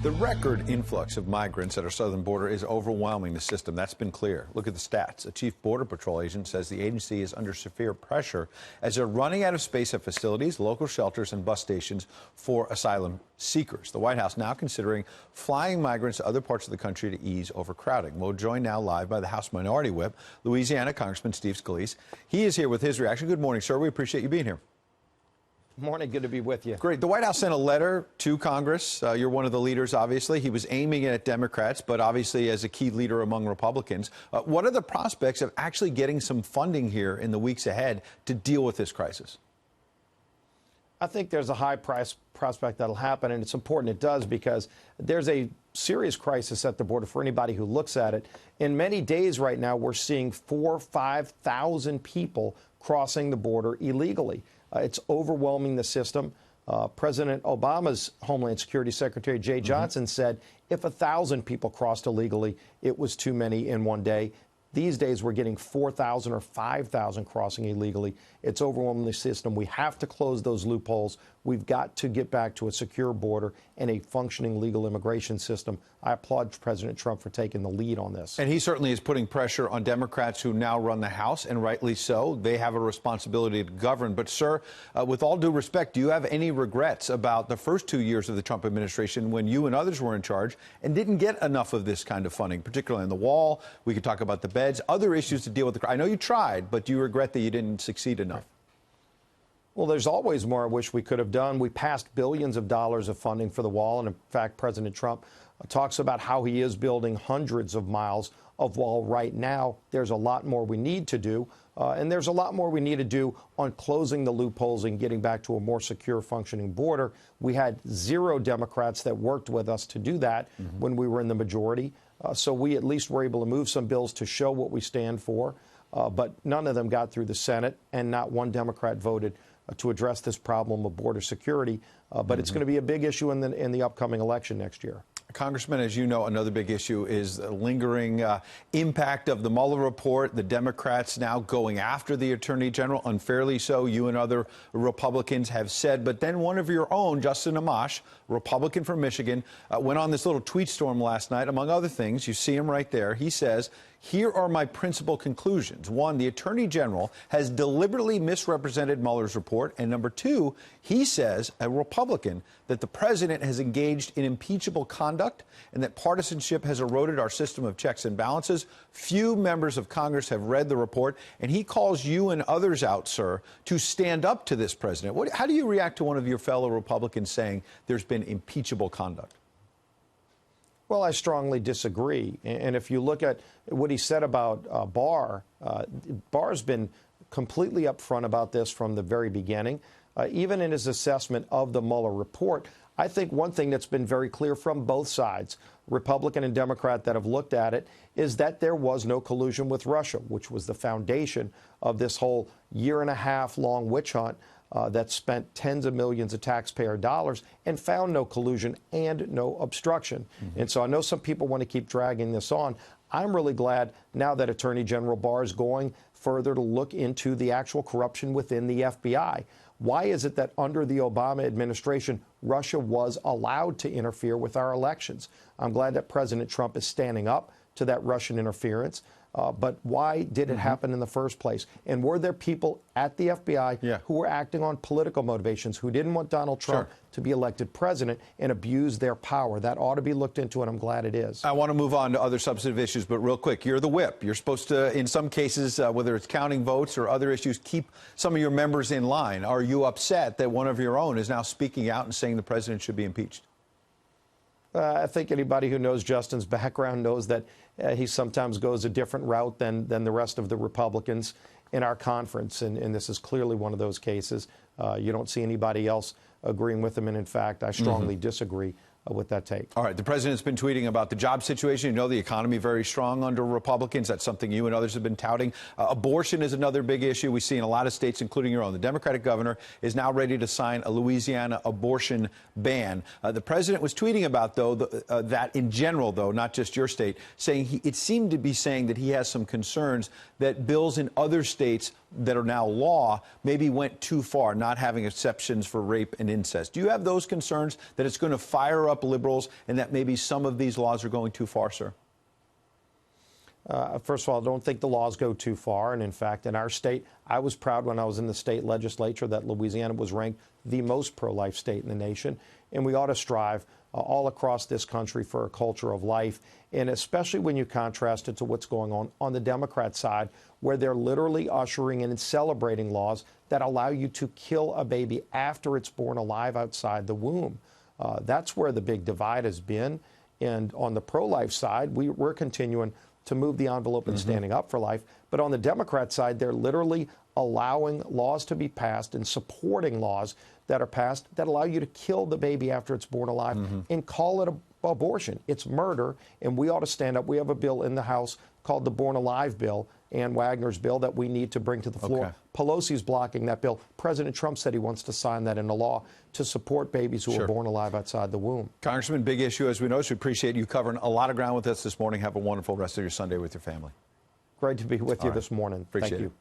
The record influx of migrants at our southern border is overwhelming the system. That's been clear. Look at the stats. A chief Border Patrol agent says the agency is under severe pressure as they're running out of space at facilities, local shelters, and bus stations for asylum seekers. The White House now considering flying migrants to other parts of the country to ease overcrowding. We're joined now live by the House Minority Whip, Louisiana Congressman Steve Scalise. He is here with his reaction. Good morning, sir. We appreciate you being here. Morning. Good to be with you. Great. The White House sent a letter to Congress. You're one of the leaders, obviously. He was aiming it at Democrats, but obviously as a key leader among Republicans. What are the prospects of actually getting some funding here in the weeks ahead to deal with this crisis? I think there's a high prospect that'll happen, and it's important it does because there's a serious crisis at the border for anybody who looks at it. In many days right now, we're seeing 4,000 or 5,000 people crossing the border illegally. It's overwhelming the system. President Obama's Homeland Security Secretary Jay Johnson said if 1,000 people crossed illegally, it was too many in one day. These days, we're getting 4,000 or 5,000 crossing illegally. It's overwhelming the system. We have to close those loopholes. We've got to get back to a secure border and a functioning legal immigration system. I applaud President Trump for taking the lead on this. And he certainly is putting pressure on Democrats who now run the House, and rightly so. They have a responsibility to govern. But, sir, with all due respect, do you have any regrets about the first 2 years of the Trump administration when you and others were in charge and didn't get enough of this kind of funding, particularly on the wall? We could talk about the beds, other issues to deal with. I know you tried, but do you regret that you didn't succeed enough? Well, there's always more I wish we could have done. We passed billions of dollars of funding for the wall. And in fact, President Trump talks about how he is building hundreds of miles of wall right now. There's a lot more we need to do. And there's a lot more we need to do on closing the loopholes and getting back to a more secure, functioning border. We had 0 Democrats that worked with us to do that when we were in the majority. So we at least were able to move some bills to show what we stand for. But none of them got through the Senate, and not one Democrat voted to address this problem of border security. But it's going to be a big issue in the upcoming election next year. Congressman, as you know, another big issue is the lingering impact of the Mueller report. The Democrats now going after the Attorney General, unfairly so, you and other Republicans have said. But then one of your own, Justin Amash, Republican from Michigan, went on this little tweet storm last night. Among other things, you see him right there. He says, "Here are my principal conclusions. 1, the Attorney General has deliberately misrepresented Mueller's report. And number 2, he says, a Republican, that the president has engaged in impeachable conduct and that partisanship has eroded our system of checks and balances. Few members of Congress have read the report." And he calls you and others out, sir, to stand up to this president. How do you react to one of your fellow Republicans saying there's been impeachable conduct? Well, I strongly disagree. And if you look at what he said about Barr's been completely upfront about this from the very beginning. Even in his assessment of the Mueller report, I think one thing that's been very clear from both sides, Republican and Democrat that have looked at it, is that there was no collusion with Russia, which was the foundation of this whole year-and-a-half-long witch hunt that spent tens of millions of taxpayer dollars and found no collusion and no obstruction. And so I know some people want to keep dragging this on. I'm really glad now that Attorney General Barr is going further to look into the actual corruption within the FBI. Why is it that under the Obama administration, Russia was allowed to interfere with our elections? I'm glad that President Trump is standing up to that Russian interference. But why did it happen in the first place? And were there people at the FBI who were acting on political motivations, who didn't want Donald Trump to be elected president and abuse their power? That ought to be looked into, and I'm glad it is. I want to move on to other substantive issues, but real quick, you're the whip. You're supposed to, in some cases, whether it's counting votes or other issues, keep some of your members in line. Are you upset that one of your own is now speaking out and saying the president should be impeached? I think anybody who knows Justin's background knows that he sometimes goes a different route than the rest of the Republicans in our conference, and this is clearly one of those cases. You don't see anybody else agreeing with him, and in fact, I strongly disagree with that take. All right. The president's been tweeting about the job situation. You know, the economy very strong under Republicans. That's something you and others have been touting. Abortion is another big issue we see in a lot of states, including your own. The Democratic governor is now ready to sign a Louisiana abortion ban. The president was tweeting about, though, that in general, though, not just your state, saying it seemed to be saying that he has some concerns that bills in other states that are now law maybe went too far, not having exceptions for rape and incest. Do you have those concerns that it's going to fire up liberals and that maybe some of these laws are going too far, sir? First of all, I don't think the laws go too far. And in fact, in our state, I was proud when I was in the state legislature that Louisiana was ranked the most pro-life state in the nation. And we ought to strive all across this country for a culture of life. And especially when you contrast it to what's going on the Democrat side, where they're literally ushering in and celebrating laws that allow you to kill a baby after it's born alive outside the womb. That's where the big divide has been. And on the pro-life side, we're continuing to move the envelope and standing up for life. But on the Democrat side, they're literally allowing laws to be passed and supporting laws that are passed that allow you to kill the baby after it's born alive and call it abortion. It's murder, and we ought to stand up. We have a bill in the House called the Born Alive bill, Ann Wagner's bill, that we need to bring to the floor. Okay. Pelosi's blocking that bill. President Trump said he wants to sign that into law to support babies who are born alive outside the womb. Congressman, big issue, as we know, so we appreciate you covering a lot of ground with us this morning. Have a wonderful rest of your Sunday with your family. Great to be with you this morning. Appreciate Thank you. it.